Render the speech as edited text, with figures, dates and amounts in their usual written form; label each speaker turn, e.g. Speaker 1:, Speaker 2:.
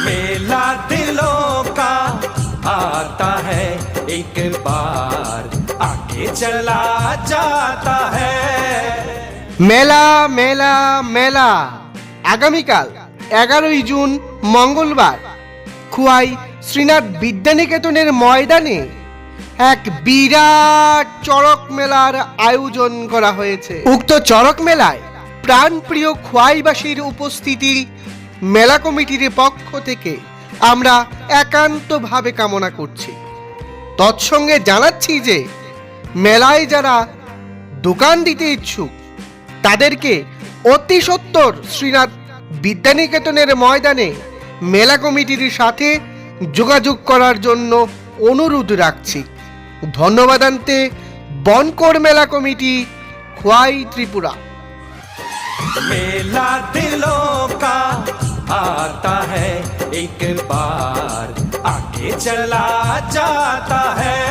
Speaker 1: मेला दिलों का आता है एक बार आगे चला जाता है।
Speaker 2: মেলা মেলা মেলা আগামীকাল 11ই জুন মঙ্গলবার খোয়াই শ্রীনাথ বিদ্যানিকেতনের ময়দানে এক বিরাট চড়ক মেলার আয়োজন করা হয়েছে। উক্ত চড়ক মেলায় প্রাণপ্রিয় খোয়াইবাসীর উপস্থিতি মেলা কমিটির পক্ষ থেকে আমরা একান্তভাবে কামনা করছি। তৎসঙ্গে জানাচ্ছি যে মেলায় যারা দোকান দিতে ইচ্ছুক তাদেরকে অতি সত্বর শ্রীনাথ বিদ্যানিকেতনের ময়দানে মেলা কমিটির সাথে যোগাযোগ করার জন্য অনুরোধ রাখছি। ধন্যবাদান্তে বনকর মেলা কমিটি, খোয়াই, ত্রিপুরা।
Speaker 1: मेला दिलों का आता है एक बार आगे चला जाता है।